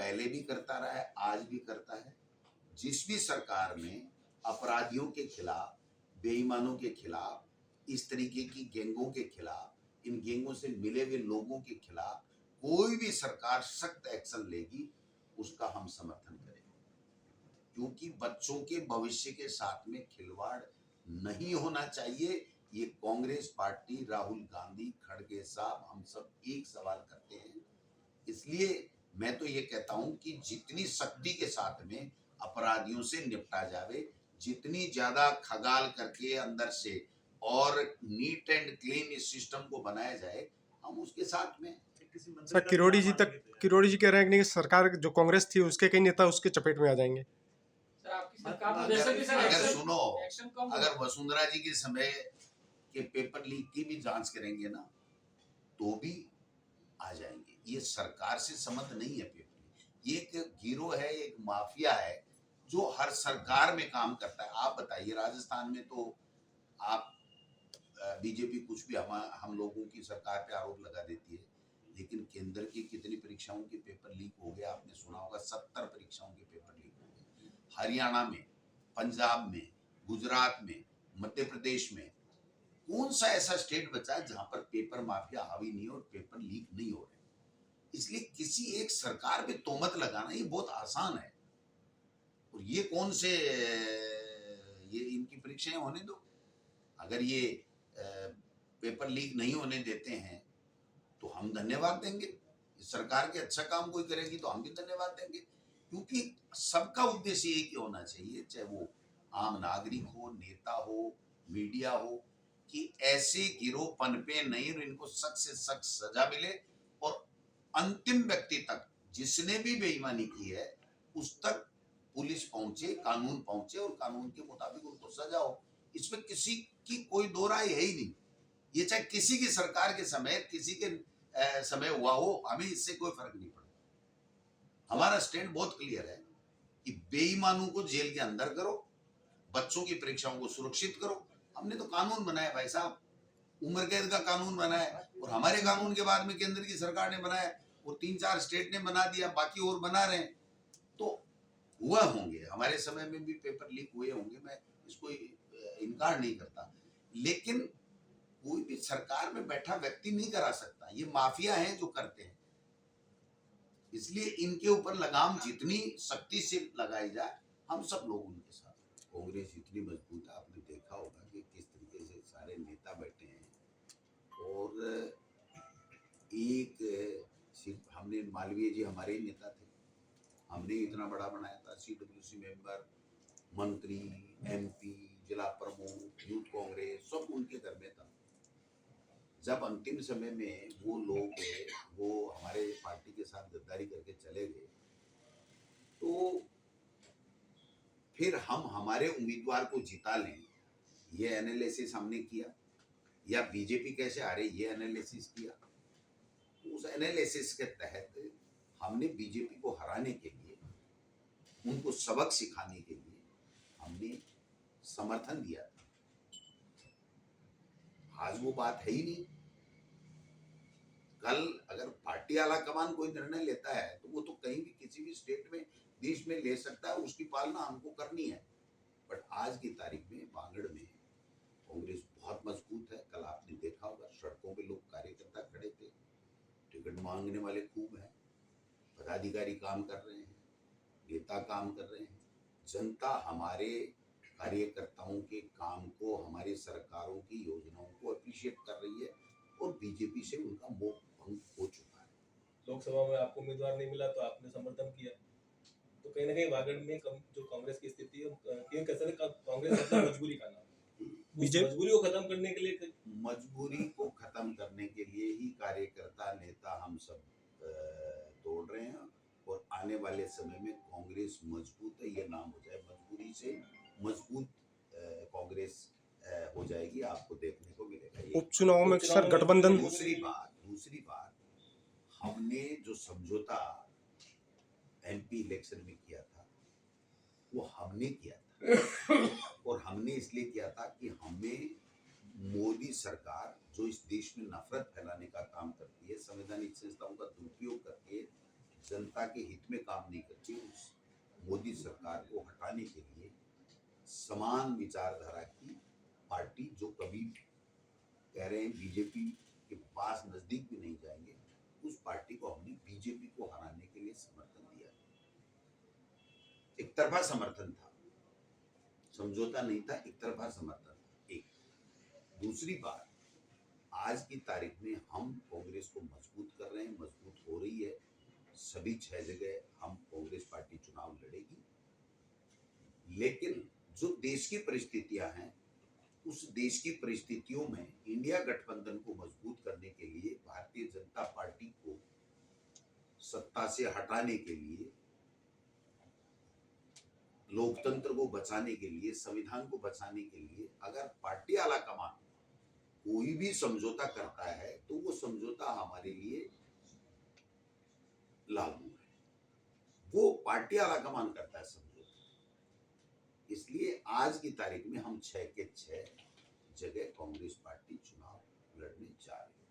पहले भी करता रहा है, आज भी करता है। जिस भी सरकार में अपराधियों के खिलाफ, बेईमानों के खिलाफ, इस तरीके की गैंगों के खिलाफ, इन गैंगों से मिले हुए लोगों के खिलाफ कोई भी सरकार सख्त एक्शन लेगी, उसका हम समर्थन करेंगे। क्योंकि बच्चों के भविष्य के साथ में खिलवाड़ नहीं होना चाहिए। ये कांग्रेस पार्टी, राहुल गांधी, खड़गे साहब, हम सब एक सवाल करते हैं। इसलिए मैं तो ये कहता हूं कि जितनी सख्ती के साथ में अपराधियों से निपटा जावे, जितनी ज्यादा खगाल करके अंदर से और नीट एंड क्लीन इस सिस्टम को बनाया जाए, हम उसके साथ में। सर किरोड़ी जी कह रहे हैं कि सरकार जो कांग्रेस थी उसके कई नेता उसके चपेट में आ जाएंगे। अगर सुनो, अगर वसुंधरा जी के समय के पेपर लीक की भी जांच करेंगे ना, तो भी आ जाएंगे। ये सरकार से संबंध नहीं है पेपर लीक, ये एक गिरोह है, एक माफिया है जो हर सरकार में काम करता है। आप बताइए, राजस्थान में तो आप बीजेपी कुछ भी हम लोगों की सरकार पे आरोप लगा देती है, लेकिन केंद्र की कितनी परीक्षाओं के पेपर लीक हो गए आपने सुना होगा। 70 परीक्षाओं के पेपर लीक हो गए हरियाणा में, पंजाब में, गुजरात में, मध्य प्रदेश में। कौन सा ऐसा स्टेट बचा है जहां पर पेपर माफिया हावी नहीं और पेपर लीक नहीं हो रहे? इसलिए किसी एक सरकार पे तोहमत लगाना ये बहुत आसान है। और ये कौन से ये इनकी परीक्षाएं होने दो। अगर ये पेपर लीक नहीं होने देते हैं तो हम धन्यवाद देंगे। सरकार के अच्छा काम कोई करेगी तो हम भी धन्यवाद देंगे, क्योंकि सबका उद्देश्य एक ही होना चाहिए, चाहे वो आम नागरिक हो, नेता हो, मीडिया हो, कि ऐसे गिरोह पनपे नहीं और इनको सख्त से सख्त सजा मिले और अंतिम व्यक्ति तक जिसने भी बेईमानी की है उस तक पुलिस पहुंचे, कानून पहुंचे और कानून के मुताबिक उनको सजा हो। इसमें किसी की कोई दो राय है ही नहीं। ये चाहे किसी की सरकार के समय, किसी के समय हुआ हो, हमें इससे कोई फर्क नहीं पड़ता। हमारा स्टैंड बहुत क्लियर है कि बेईमानों को जेल के अंदर करो, बच्चों की परीक्षाओं को सुरक्षित करो। हमने तो कानून बनाया भाई साहब, उम्र कैद का कानून बनाया, और हमारे कानून के बाद में केंद्र की सरकार ने बनाया और 3-4 स्टेट ने बना दिया, बाकी और बना रहे हैं। तो हुआ होंगे, हमारे समय में भी पेपर लीक हुए होंगे, मैं इसको इनकार नहीं करता, लेकिन कोई भी सरकार में बैठा व्यक्ति नहीं करा सकता। ये माफिया हैं जो करते हैं। इसलिए इनके ऊपर लगाम जितनी सख्ती से लगाई जाए, हम सब लोग उनके साथ। कांग्रेस इतनी मजबूत है, आपने देखा होगा कि किस तरीके से सारे नेता बैठे हैं। और एक सिर्फ हमने, मालवीय जी हमारे ही नेता थे, हमने इतना बड़ा बनाया था, CWC मेंबर, मंत्री, MP, जिला प्रमुख, यूथ कांग्रेस, सब उनके घर में था। जब अंतिम समय में वो लोग वो हमारे पार्टी के साथ गद्दारी करके चले गए, तो फिर हम हमारे उम्मीदवार को जिता लें, ये एनालिसिस हमने किया, या बीजेपी कैसे हारे ये एनालिसिस किया। उस एनालिसिस के तहत हमने बीजेपी को हराने के लिए, उनको सबक सिखाने के लिए हमने समर्थन दिया था। आज वो बात है ही नहीं। कल अगर पार्टी आला कमान कोई निर्णय लेता है तो वो तो कहीं भी किसी भी स्टेट में, देश में ले सकता है, उसकी पालना हमको करनी है। बट आज की तारीख में बांगड़ में कांग्रेस बहुत मजबूत है। कल आपने देखा होगा सड़कों पे लोग, कार्यकर्ता खड़े थे, टिकट मांगने वाले खूब हैं, पदाधिकारी काम कर रहे हैं, नेता काम कर रहे हैं। जनता हमारे कार्यकर्ताओं के काम को, हमारी सरकारों की योजनाओं को अप्रिशिएट कर रही है और बीजेपी से उनका मोह भंग हो चुका है। लोकसभा में आपको उम्मीदवार नहीं मिला तो आपने समर्थन किया, तो कहीं ना कहीं वागड़ में जो कांग्रेस की स्थिति है, क्यों कह सकते कांग्रेस मतलब मजबूरी का नाम, मजबूरी को खत्म करने के लिए, मजबूरी को खत्म करने के लिए ही कार्यकर्ता, नेता हम सब दौड़ रहे हैं। और आने वाले समय में कांग्रेस मजबूत है, ये नाम हो जाए, मजबूरी से मजबूत कांग्रेस हो जाएगी, आपको देखने को मिलेगा। उपचुनाव में सर गठबंधन। दूसरी बात, हमने जो समझौता MP इलेक्शन में किया था वो हमने किया था, और हमने इसलिए किया था कि हमें मोदी सरकार जो इस देश में नफरत फैलाने का काम करती है, संवैधानिक संस्थाओं का दुरुपयोग करके जनता के हित में काम नहीं करती, उस मोदी सरकार को हटाने के लिए समान विचारधारा की पार्टी, जो कभी कह रहे हैं बीजेपी के पास नजदीक भी नहीं जाएंगे, उस पार्टी को हमने बीजेपी को हराने के लिए समर्थन दिया। एक तरफा समर्थन था, समझौता नहीं था, एक तरफा समर्थन था। एक दूसरी बात, आज की तारीख में हम कांग्रेस को मजबूत कर रहे हैं, मजबूत हो रही है। सभी 6 जगह हम कांग्रेस पार्टी चुनाव लड़ेगी, लेकिन जो देश की परिस्थितियां हैं, उस देश की परिस्थितियों में इंडिया गठबंधन को मजबूत करने के लिए, भारतीय जनता पार्टी को सत्ता से हटाने के लिए, लोकतंत्र को बचाने के लिए, संविधान को बचाने के लिए अगर पार्टी आला कमान कोई भी समझौता करता है तो वो समझौता हमारे लिए लागू है। वो पार्टी आला कमान करता है समझौता। इसलिए आज की तारीख में हम 6 के 6 जगह कांग्रेस पार्टी चुनाव लड़ने जा रही है।